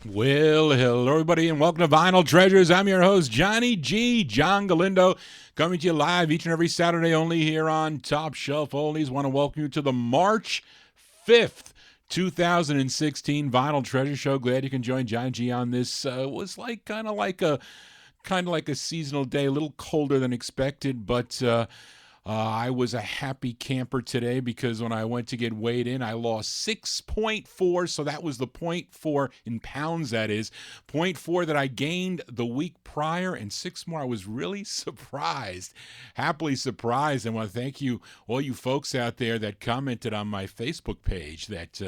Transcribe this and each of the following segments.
Well, hello, everybody, and welcome to Vinyl Treasures. I'm your host, Johnny G, John Galindo, coming to you live each and every Saturday only here on Top Shelf Oldies. Want to welcome you to the March 5th, 2016 Vinyl Treasure Show. Glad you can join Johnny G on this. Was like kind of like a seasonal day, a little colder than expected, but I was a happy camper today because when I went to get weighed in, I lost 6.4. So that was the point 0.4 in pounds, that is. 0.4 that I gained the week prior, and 6 more. I was really surprised, happily surprised. And I want to thank you, all you folks out there that commented on my Facebook page. That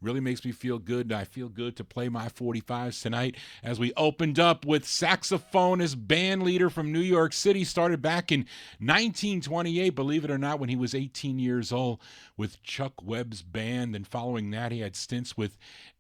really makes me feel good. I feel good to play my 45s tonight as we opened up with saxophonist, band leader from New York City, started back in 1928. Believe it or not, when he was 18 years old with Chuck Webb's band. And following that, he had stints with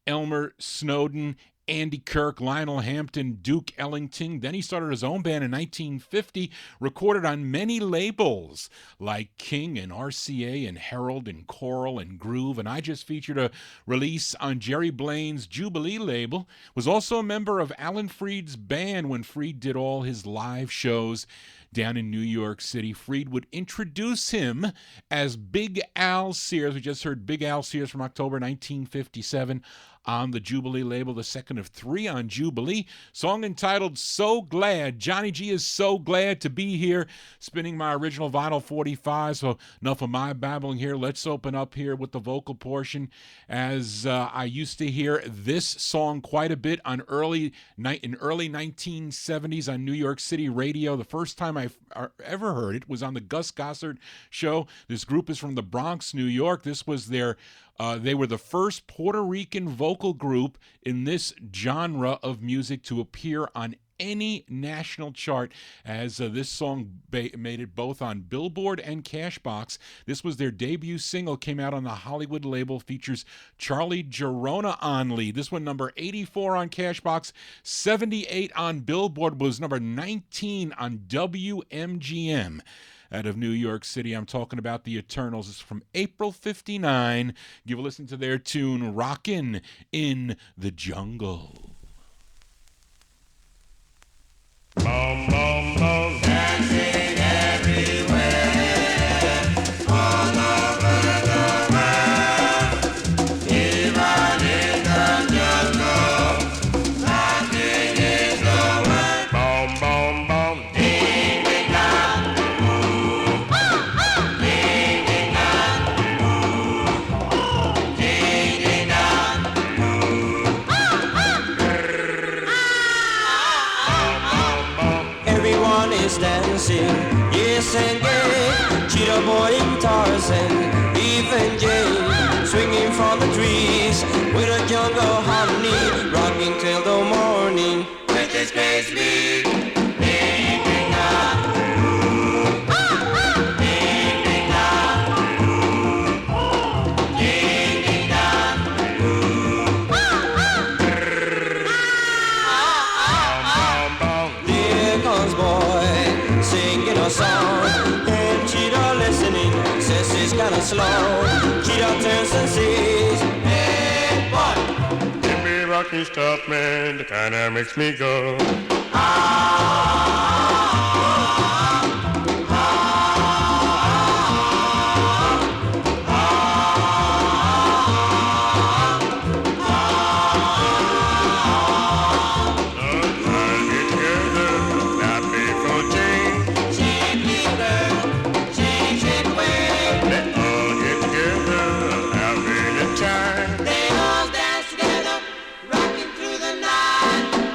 Elmer Snowden, Andy Kirk, Lionel Hampton, Duke Ellington. Then he started his own band in 1950, recorded on many labels like King and RCA and Herald and Choral and Groove. And I just featured a release on Jerry Blaine's Jubilee label. Was also a member of Alan Freed's band when Freed did all his live shows down in New York City. Freed would introduce him as Big Al Sears. We just heard Big Al Sears from October 1957 on the Jubilee label, the second of 3 on Jubilee. Song entitled So Glad. Johnny G is so glad to be here, spinning my original vinyl 45. So enough of my babbling here. Let's open up here with the vocal portion, as I used to hear this song quite a bit on early 1970s on New York City radio. The first time I ever heard it was on the Gus Gossard show. This group is from the Bronx, New York. This was their they were the first Puerto Rican vocal group in this genre of music to appear on any national chart, as this song made it both on Billboard and Cashbox. This was their debut single, came out on the Hollywood label, features Charlie Gerona on lead. This one number 84 on Cashbox, 78 on Billboard, was number 19 on WMGM. Out of New York City, I'm talking about the Eternals. It's from April 59. Give a listen to their tune, Rockin' in the Jungle. Boom, boom, boom, dancing everywhere, all over the world, even in the jungle, rocking is the word. Boom, boom, boom, ding, ding, dong, ding, ding, dong, ding, ding, dong. Everyone is dancing, yes and gay. Cheetah Boy and Tarzan, even Jane, swinging from the trees with a jungle harmony, rocking till the morning with this bass beat. Ding, ding, dong. Ding, ding, dong. Ding, ding, dong. There comes boy singing a song, and Cheetah listening says it's kinda slow. Cheetah turns and says, hey boy, give me rocky stuff, man, that kinda makes me go.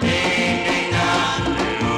Ding, ding, dong.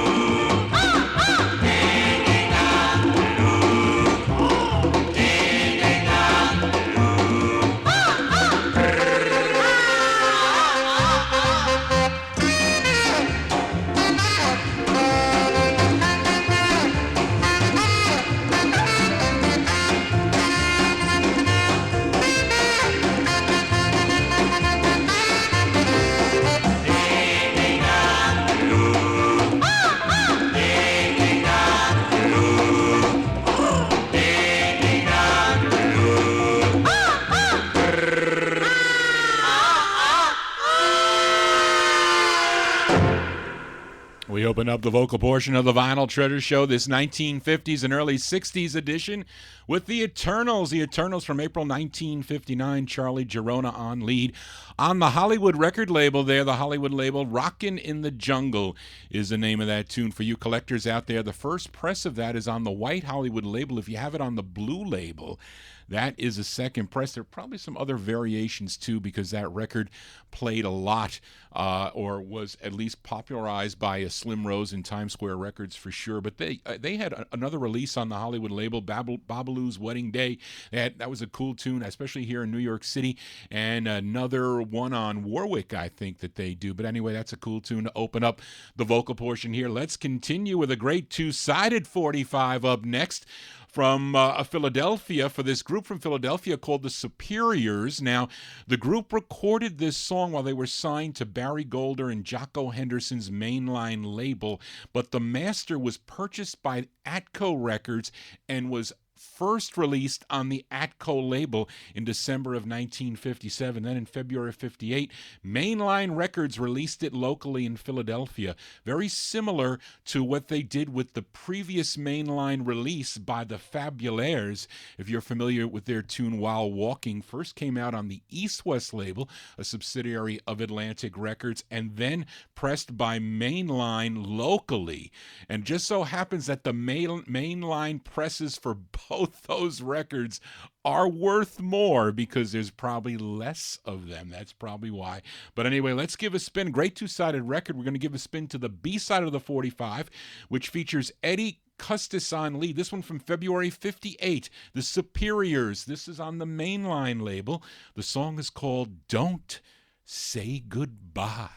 Open up the vocal portion of the Vinyl Treasure Show, this 1950s and early 60s edition, with the Eternals. The Eternals from April 1959, Charlie Girona on lead. On the Hollywood record label there, the Hollywood label, Rockin' in the Jungle is the name of that tune. For you collectors out there, the first press of that is on the white Hollywood label. If you have it on the blue label, that is a second press. There are probably some other variations too, because that record played a lot, or was at least popularized by Slim Rose and Times Square Records for sure. But they had another release on the Hollywood label, Babaloo's Wedding Day. That was a cool tune, especially here in New York City, and another one on Warwick, I think, that they do. But anyway, that's a cool tune to open up the vocal portion here. Let's continue with a great two-sided 45 up next from Philadelphia, for this group from Philadelphia called the Superiors. Now, the group recorded this song while they were signed to Barry Golder and Jocko Henderson's mainline label, but the master was purchased by Atco Records and was first released on the Atco label in December of 1957. Then in February of 58, Mainline Records released it locally in Philadelphia. Very similar to what they did with the previous Mainline release by the Fabulaires. If you're familiar with their tune While Walking, first came out on the East West label, a subsidiary of Atlantic Records, and then pressed by Mainline locally. And just so happens that the Mainline presses for both those records are worth more because there's probably less of them. That's probably why. But anyway, let's give a spin. Great two-sided record. We're going to give a spin to the B-side of the 45, which features Eddie Custis on lead. This one from February 58, The Superiors. This is on the Mainline label. The song is called Don't Say Goodbye.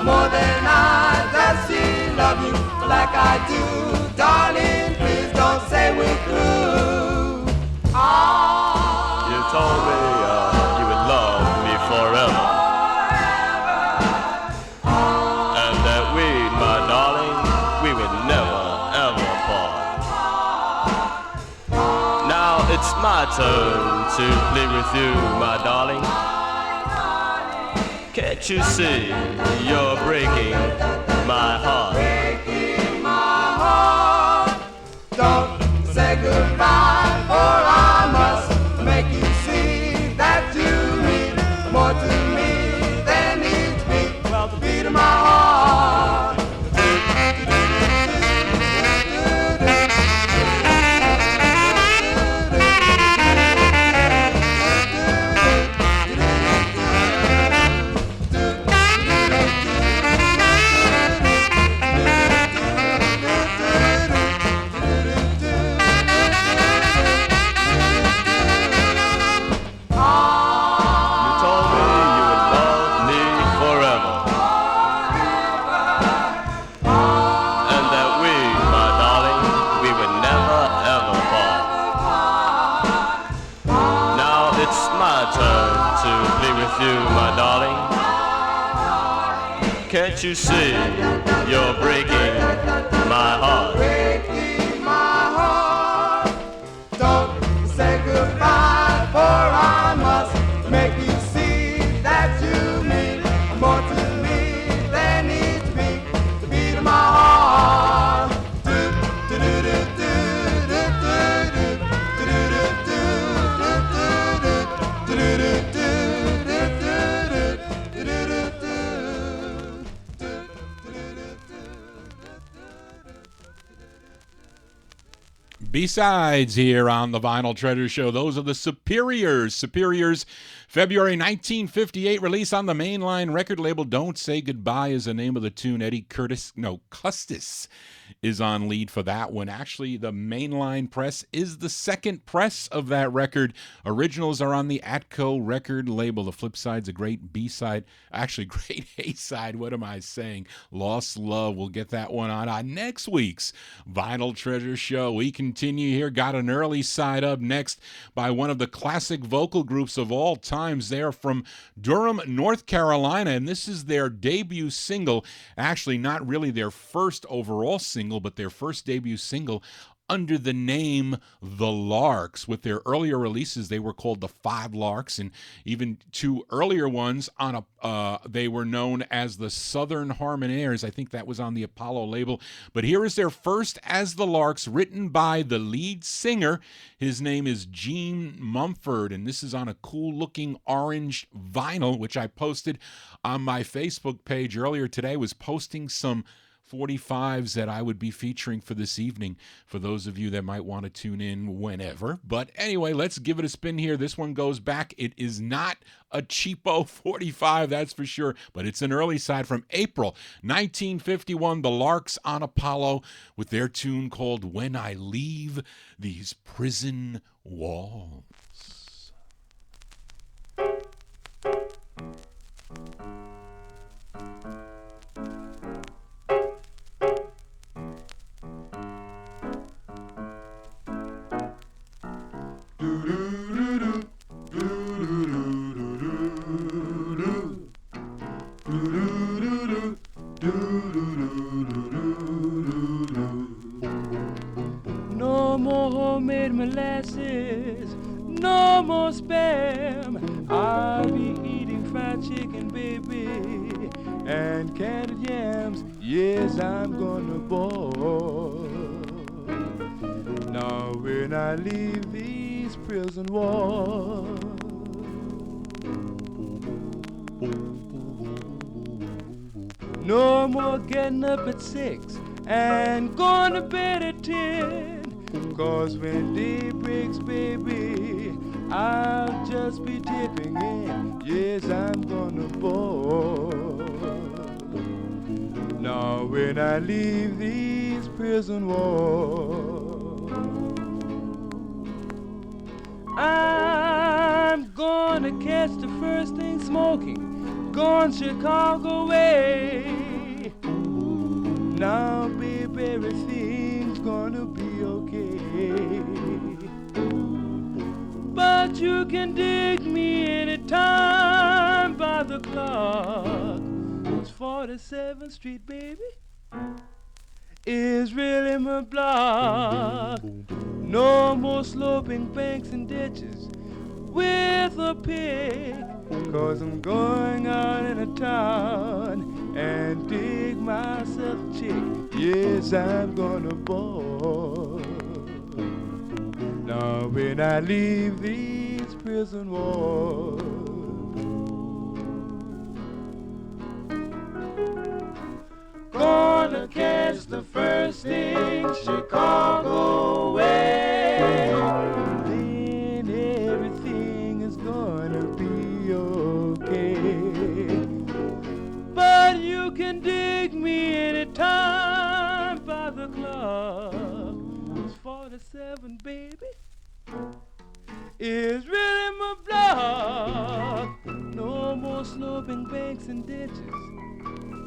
More than I, does she love you like I do? Darling, please don't say we're through. Oh, you told me you would love me forever, and that we, my darling, we would never, ever part. Now it's my turn to plead with you, my darling. Can't you see you're breaking my heart? Breaking my heart. Don't say goodbye, or I must make you see that you mean more to me than needs be. Well, the beat of my heart. Can't you see you're breaking my heart? Breaking my heart. Don't say goodbye, for I must make you see that you mean more to me than needs be. The beat of my heart. B-sides here on the Vinyl Treasure Show. Those are the Superiors. Superiors, February 1958, release on the mainline record label. Don't Say Goodbye is the name of the tune. Eddie Custis is on lead for that one. Actually, the mainline press is the second press of that record. Originals are on the Atco record label. The flip side's a great B-side, actually great A-side. What am I saying? Lost Love. We'll get that one on next week's Vinyl Treasure Show. We continue here. Got an early side up next by one of the classic vocal groups of all times. They're from Durham, North Carolina, and this is their debut single. Actually, not really their first overall single, but their first debut single under the name The Larks. With their earlier releases, they were called the Five Larks, and even two earlier ones on they were known as the Southern Harmonaires. I think that was on the Apollo label. But here is their first as The Larks, written by the lead singer. His name is Gene Mumford, and this is on a cool-looking orange vinyl, which I posted on my Facebook page earlier today. I was posting some 45s that I would be featuring for this evening for those of you that might want to tune in whenever. But anyway, let's give it a spin here. This one goes back. It is not a cheapo 45, that's for sure, but it's an early side from April 1951. The Larks on Apollo with their tune called When I Leave These Prison Walls. No more homemade molasses, no more spam. I'll be eating fried chicken, baby, and candied yams. Yes, I'm gonna boil. Now when I leave these prison walls, no more getting up at 6 and going to bed at 10. 'Cause when day breaks, baby, I'll just be dipping in. Yes, I'm gonna boil. Now when I leave these prison walls, I'm gonna catch the first thing smoking, going Chicago way. Now, baby, everything's gonna be okay. But you can dig me anytime by the clock. It's 47th Street, baby, is really my block. No more sloping banks and ditches with a pick, 'cause I'm going out in a town and dig myself a chick. Yes, I'm gonna boil. Now when I leave these prison walls, gonna catch the first thing Chicago way. Then everything is gonna be okay. But you can dig me anytime by the clock. It's 47, baby, is really my block. No more sloping banks and ditches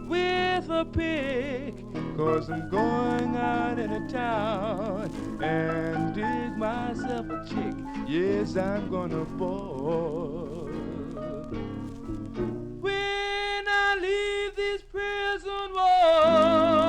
with a pick, 'cause I'm going out in a town and dig myself a chick. Yes, I'm gonna boil. When I leave this prison wall.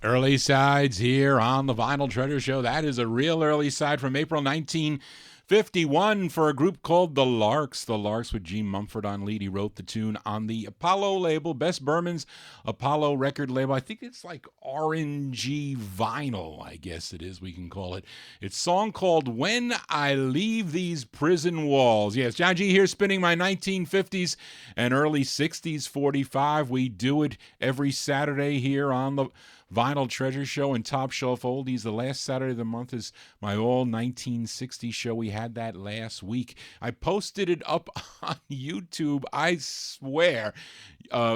Early sides here on the Vinyl Treasure Show. That is a real early side from April 1951. 51 for a group called The Larks. The Larks with Gene Mumford on lead. He wrote the tune on the Apollo label, Bess Berman's Apollo record label. I think it's like RNG vinyl, I guess it is, we can call it. It's a song called When I Leave These Prison Walls. Yes, John G here spinning my 1950s and early 60s 45. We do it every Saturday here on the Vinyl Treasure Show and Top Shelf Oldies. The last Saturday of the month is my all 1960 show. We had that last week. I posted it up on YouTube. I swear,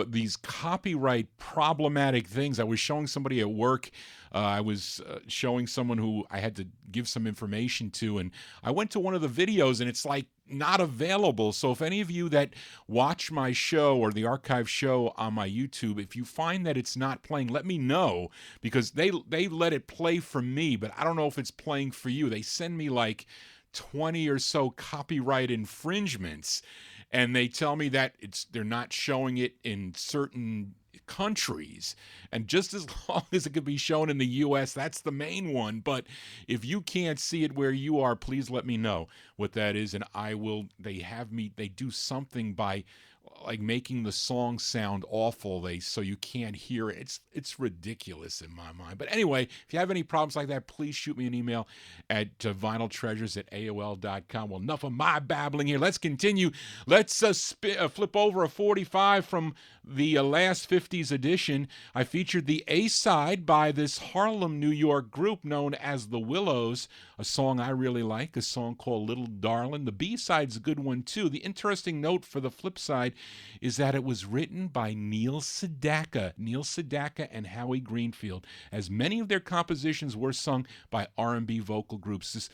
these copyright problematic things. I was showing somebody at work. I was showing someone who I had to give some information to, and I went to one of the videos, and it's like not available. So if any of you that watch my show or the archive show on my YouTube, if you find that it's not playing, let me know, because they let it play for me, but I don't know if it's playing for you. They send me like 20 or so copyright infringements, and they tell me that they're not showing it in certain countries, and just as long as it could be shown in the US, that's the main one. But if you can't see it where you are, please let me know what that is, and I will. They do something by like making the song sound awful, so you can't hear it. It's ridiculous in my mind. But anyway, if you have any problems like that, please shoot me an email at vinyltreasures@aol.com. Well, enough of my babbling here. Let's continue. Let's flip over a 45 from the last 50s edition. I featured the A-side by this Harlem, New York group known as The Willows, a song I really like, a song called Little Darlin'. The B-side's a good one too. The interesting note for the flip side is that it was written by Neil Sedaka and Howie Greenfield, as many of their compositions were sung by R&B vocal groups.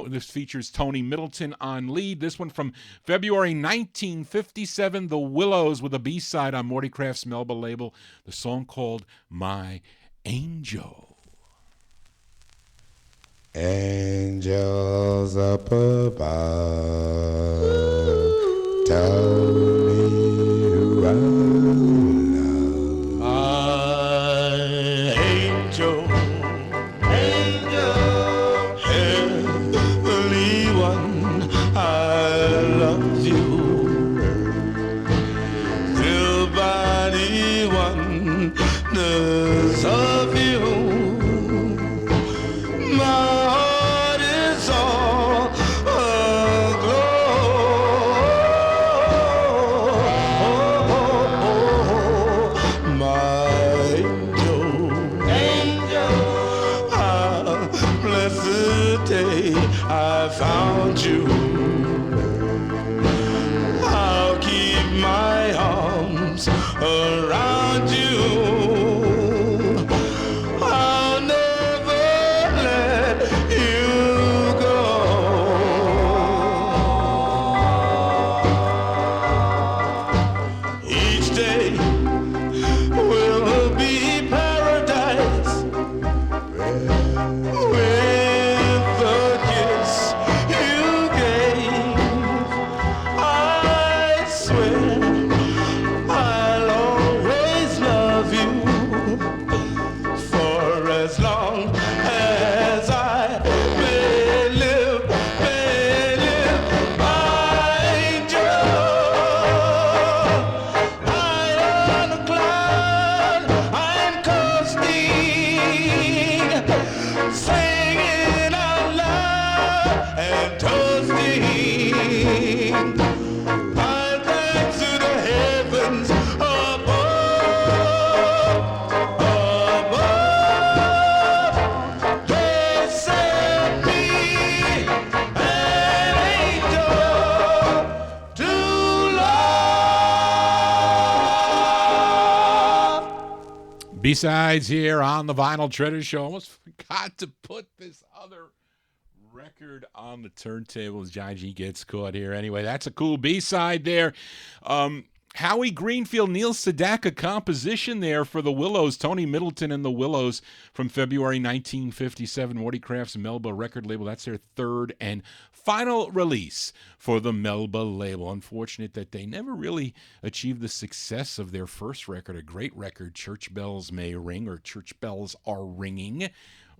This features Tony Middleton on lead. This one from February 1957, The Willows, with a B-side on Morty Craft's Melba label, the song called My Angel. Angels up above, tell me who I love. My angel, heavenly one, I love you. Filled by the wonders of you. I found you. I'll keep my arms around you. I'll never let you go. Each day will be paradise. B-sides here on the Vinyl Treasure Show. Almost forgot to put this other record on the turntable as Johnny G gets caught here. Anyway, that's a cool B-side there. Howie Greenfield, Neil Sedaka composition there for The Willows, Tony Middleton and The Willows from February 1957, Morty Craft's Melba record label. That's their third and final release for the Melba label. Unfortunate that they never really achieved the success of their first record, a great record, Church Bells May Ring, or Church Bells Are Ringing,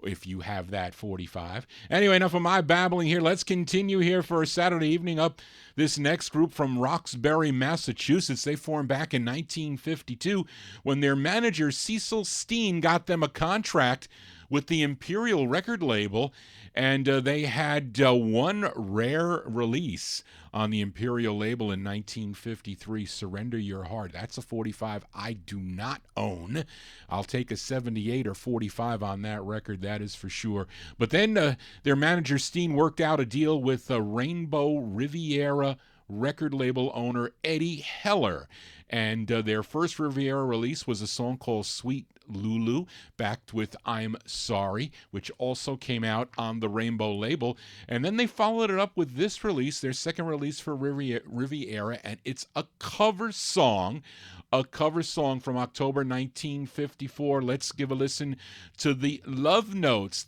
if you have that 45. Anyway, enough of my babbling here. Let's continue here for a Saturday evening. Up this next group from Roxbury, Massachusetts. They formed back in 1952 when their manager Cecil Steen got them a contract with the Imperial record label, and they had one rare release on the Imperial label in 1953, Surrender Your Heart. That's a 45 I do not own. I'll take a 78 or 45 on that record, that is for sure. But then their manager Steen worked out a deal with Rainbow Riviera record label owner Eddie Heller, and their first Riviera release was a song called Sweet Lulu, backed with I'm Sorry, which also came out on the Rainbow label. And then they followed it up with this release, their second release for Riviera, and it's a cover song from October 1954. Let's give a listen to the Love Notes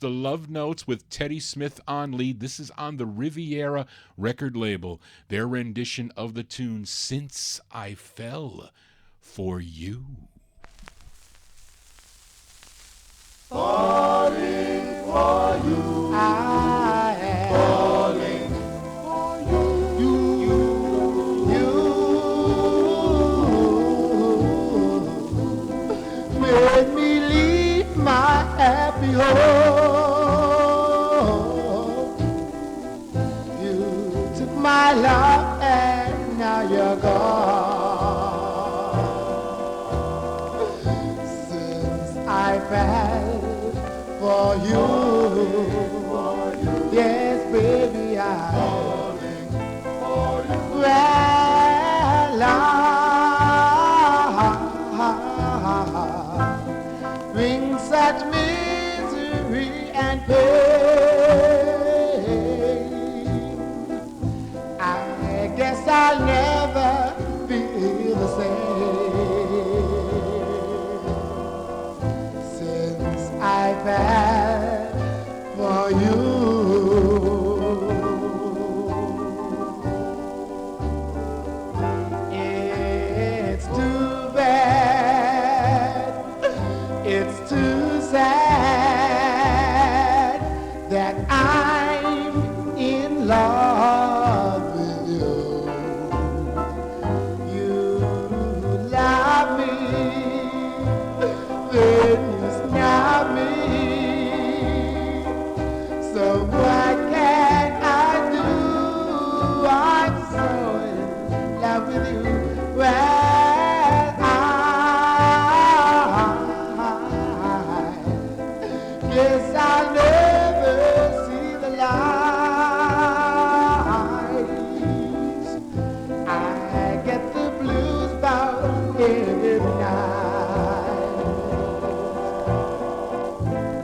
with Teddy Smith on lead. This is on the Riviera record label, their rendition of the tune Since I Fell for You. Falling for you, I am falling for you. You made me leave my happy home. You took my love and now you're gone. Since I fell for you, yes, baby, I'm falling for you. Well, I bring such misery and pain. I guess I'll never be the same since I fell for you. It's too bad, it's too sad that I'm in love with you. You love me, then you snub me. So what can I do? I'm so in love with you. Well, I guess I'll never see the lights. I get the blues about every night.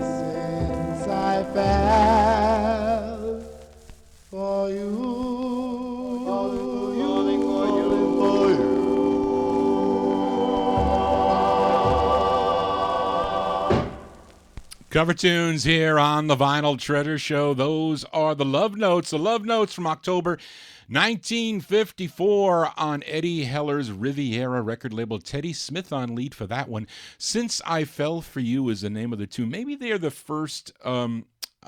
Since I fell for you. Cover tunes here on the Vinyl Treasure Show. Those are the Love Notes from October 1954 on Eddie Heller's Riviera record label. Teddy Smith on lead for that one. Since I Fell for You is the name of the tune. Maybe they're the first, I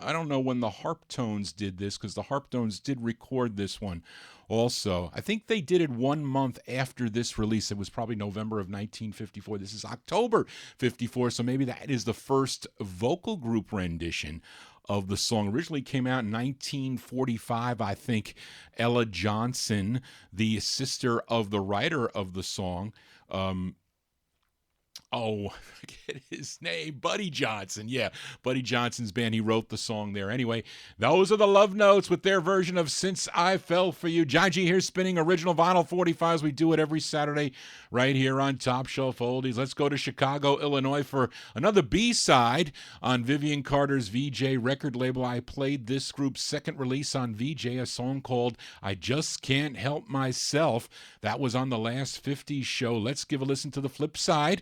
don't know when the Harptones did this, because the Harptones did record this one also. I think they did it 1 month after this release. It was probably November of 1954. This is October 54, so maybe that is the first vocal group rendition of the song. Originally came out in 1945, I think. Ella Johnson, the sister of the writer of the song, I forget his name, Buddy Johnson. Yeah, Buddy Johnson's band. He wrote the song there. Anyway, those are the Love Notes with their version of Since I Fell for You. John G here spinning original vinyl 45s. We do it every Saturday right here on Top Shelf Oldies. Let's go to Chicago, Illinois for another B-side on Vivian Carter's VJ record label. I played this group's second release on VJ, a song called I Just Can't Help Myself. That was on the last 50s show. Let's give a listen to the flip side,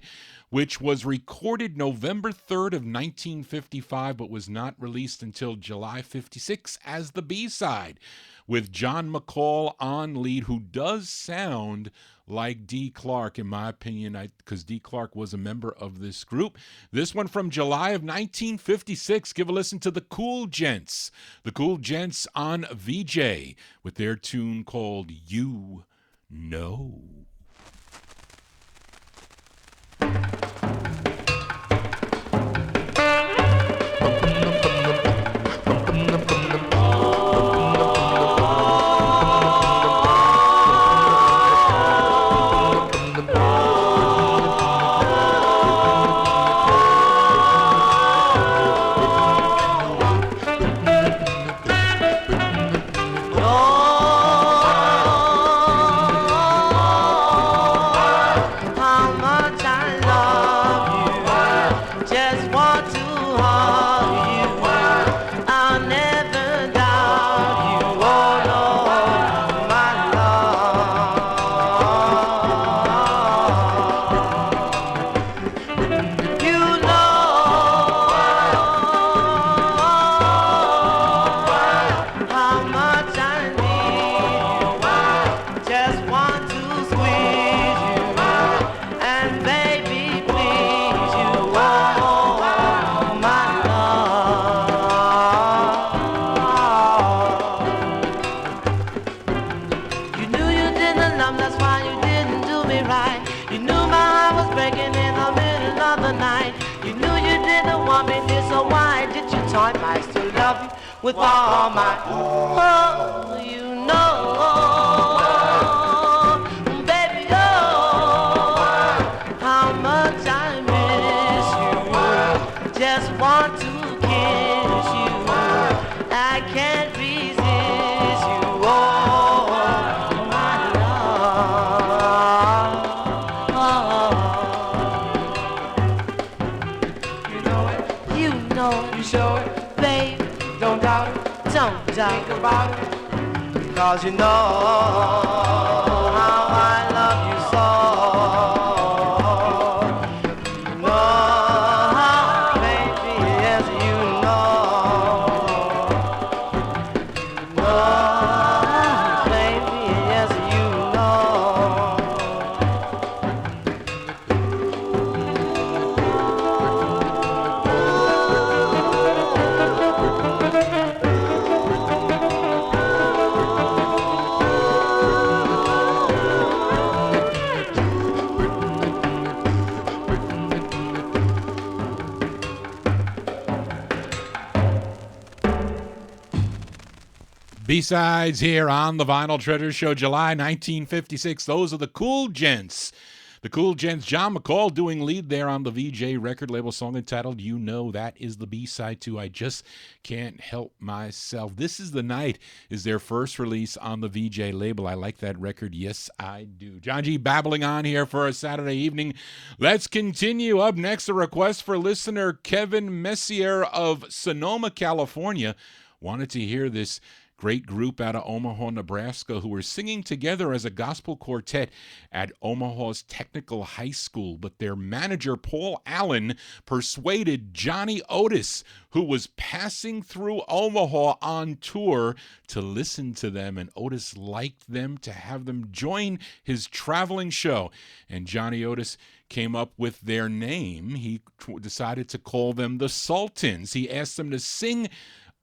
which was recorded November 3rd of 1955, but was not released until July 56 as the B-side, with John McCall on lead, who does sound like D. Clark, in my opinion, because D. Clark was a member of this group. This one from July of 1956. Give a listen to the Cool Gents. The Cool Gents on VJ with their tune called You Know. With all my, oh, you know, baby, oh, how much I miss you. Just want to kiss you. I can't resist you. Oh, my love. You know it. You know it. You show it, babe. Don't doubt it, don't think about it, 'cause you know how I love you so. You know, baby, yes, you know. You know, baby, yes, you know. B-sides here on the Vinyl Treasure Show, July 1956. Those are the Cool Gents. The Cool Gents, John McCall doing lead there on the VJ record label, song entitled You Know. That is the B-side to I Just Can't Help Myself. This Is the Night is their first release on the VJ label. I like that record. Yes, I do. John G. babbling on here for a Saturday evening. Let's continue. Up next, a request for listener Kevin Messier of Sonoma, California. Wanted to hear this great group out of Omaha, Nebraska, who were singing together as a gospel quartet at Omaha's Technical High School. But their manager, Paul Allen, persuaded Johnny Otis, who was passing through Omaha on tour, to listen to them. And Otis liked them to have them join his traveling show. And Johnny Otis came up with their name. He decided to call them the Sultans. He asked them to sing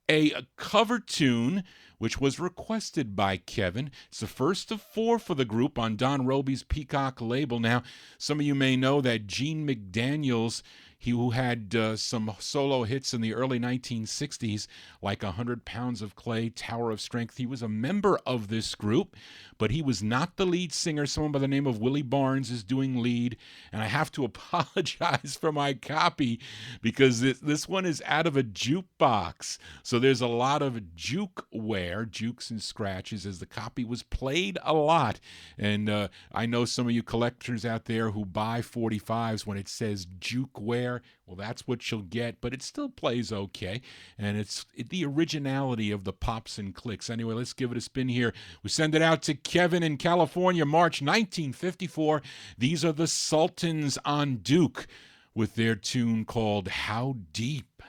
a cover tune, which was requested by Kevin. It's the first of 4 for the group on Don Roby's Peacock label. Now, some of you may know that Gene McDaniels, who had some solo hits in the early 1960s, like 100 Pounds of Clay, Tower of Strength. He was a member of this group, but he was not the lead singer. Someone by the name of Willie Barnes is doing lead, and I have to apologize for my copy because this one is out of a jukebox. So there's a lot of jukeware, jukes and scratches, as the copy was played a lot. And I know some of you collectors out there who buy 45s when it says jukeware. Well, that's what you'll get, but it still plays okay, and it's the originality of the pops and clicks. Anyway, let's give it a spin here. We send it out to Kevin in California, March 1954. These are the Sultans on Duke with their tune called How Deep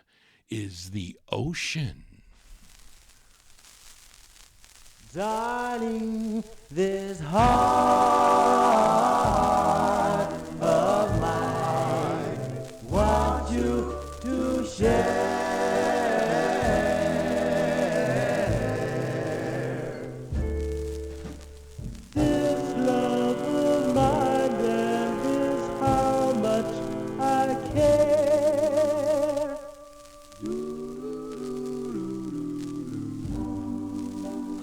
Is the Ocean? Darling, this heart of mine want you to share. This love of mine, and is how much I care.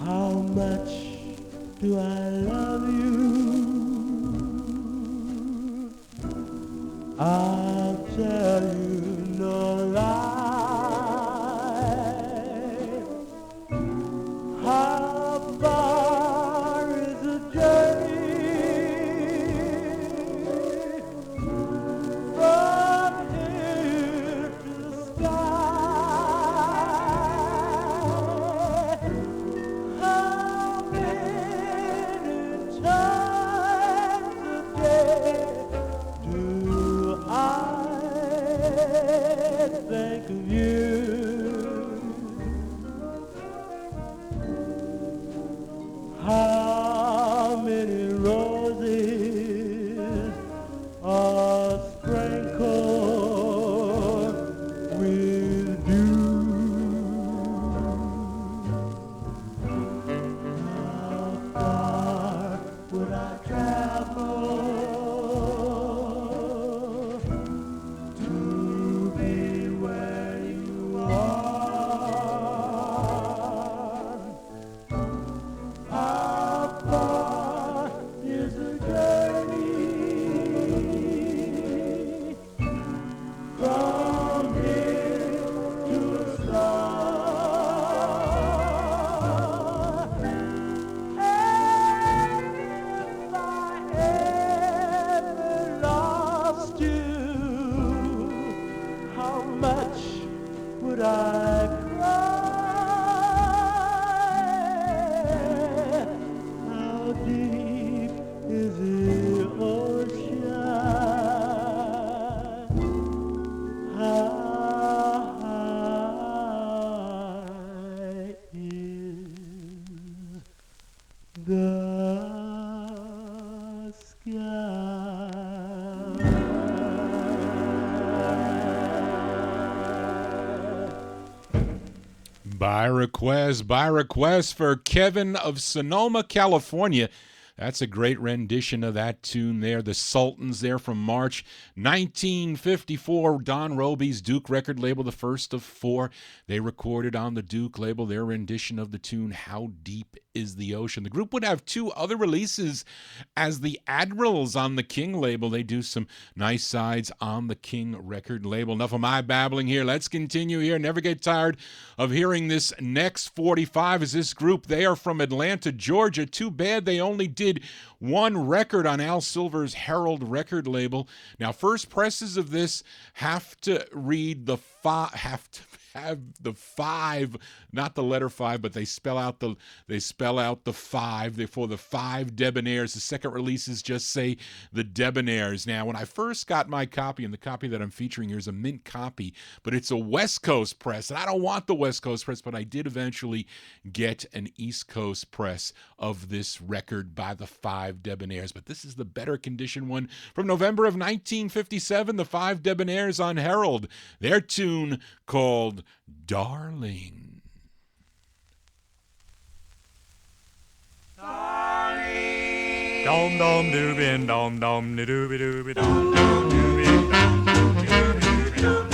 How much do I love you? I'll tell you no lie. How far is the journey from here to the sky? How many times a day do I think of you? How many roses are sprinkled with dew? How far would I travel to be where you are? How far is the journey from here to the star? And if I ever lost you, how much would I cry? How deep is the ocean? How high is the sky? By request for Kevin of Sonoma, California. That's a great rendition of that tune there. The Sultans there from March 1954. Don Roby's Duke record label, the first of four. They recorded on the Duke label their rendition of the tune, How Deep is the Ocean. The group would have two other releases as the Admirals on the King label. They do some nice sides on the King record label. Enough of my babbling here. Let's continue here. Never get tired of hearing this next 45 is this group. They are from Atlanta, Georgia. Too bad they only did one record on Al Silver's Herald record label. Now, first presses of this have to read the have the five, not the letter five, but they spell out the five. Therefore, the Five Debonaires. The second releases just say the Debonaires. Now, when I first got my copy, and the copy that I'm featuring here is a mint copy, but it's a West Coast press, and I don't want the West Coast press, but I did eventually get an East Coast press of this record by the Five Debonaires. But this is the better condition one from November of 1957. The Five Debonaires on Herald. Their tune called Darling. Darling. Dom dom doobin dom dom dooby dooby dom dom doobin dom doobin dom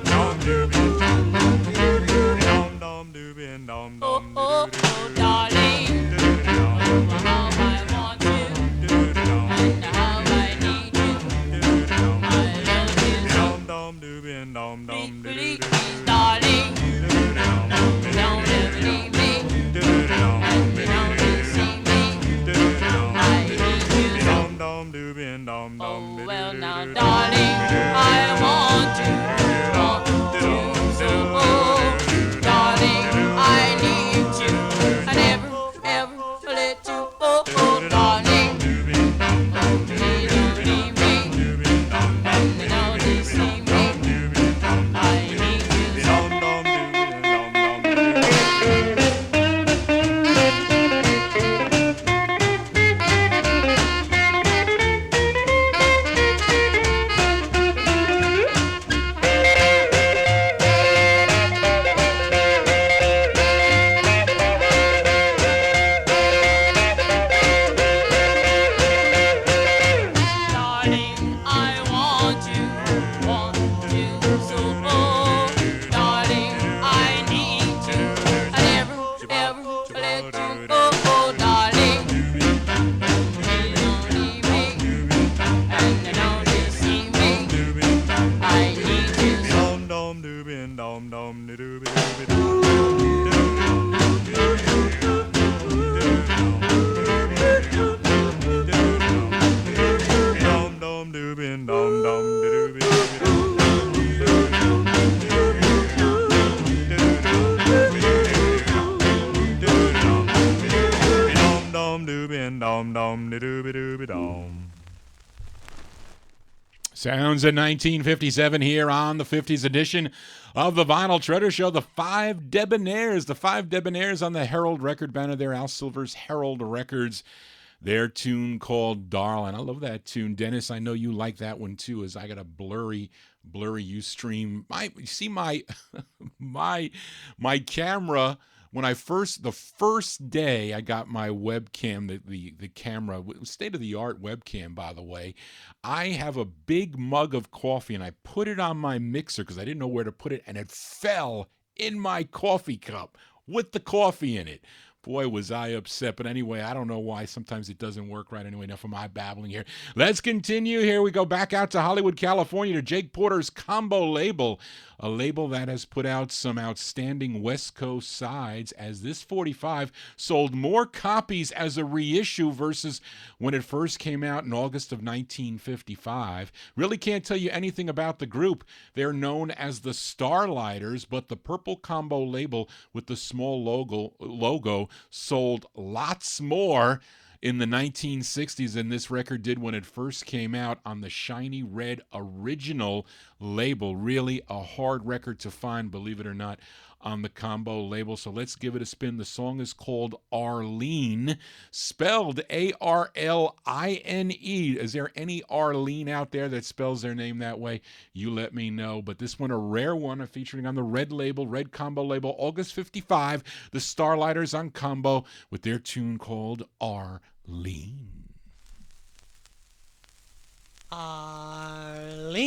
dom doobin dom doobin dom dom doobin dom dom Oh, darling, how I want you, and how I need you. I love you so. Please, please, darling, don't ever leave me, and don't deceive me. I need you so. Oh, well now, darling, I want you so. Oh, darling, I need you. I never, ever let you. Oh, darling, please don't leave me, and don't deceive me. I need you so. dooby dooby dom. Sounds of 1957 here on the 50s edition of the Vinyl Treasure Show. The Five Debonaires on the Herald record banner there, Al Silver's Herald Records. Their tune called Darling. I love that tune. Dennis, I know you like that one too, as I got a blurry Ustream. You see my my camera. When the first day I got my webcam, the camera, state-of-the-art webcam, by the way, I have a big mug of coffee and I put it on my mixer because I didn't know where to put it, and it fell in my coffee cup with the coffee in it. Boy, was I upset. But anyway, I don't know why. Sometimes it doesn't work right. Anyway, enough of my babbling here. Let's continue. Here we go back out to Hollywood, California, to Jake Porter's Combo label, a label that has put out some outstanding West Coast sides, as this 45 sold more copies as a reissue versus when it first came out in August of 1955. Really can't tell you anything about the group. They're known as the Starlighters, but the purple Combo label with the small logo sold lots more in the 1960s than this record did when it first came out on the shiny red original label. Really a hard record to find, believe it or not, on the Combo label. So let's give it a spin. The song is called Arlene, spelled A-R-L-I-N-E. Is there any Arlene out there that spells their name that way? You let me know. But this one, a rare one, featuring on the red label, red Combo label, August 55, the Starlighters on Combo with their tune called Arlene. Arlene,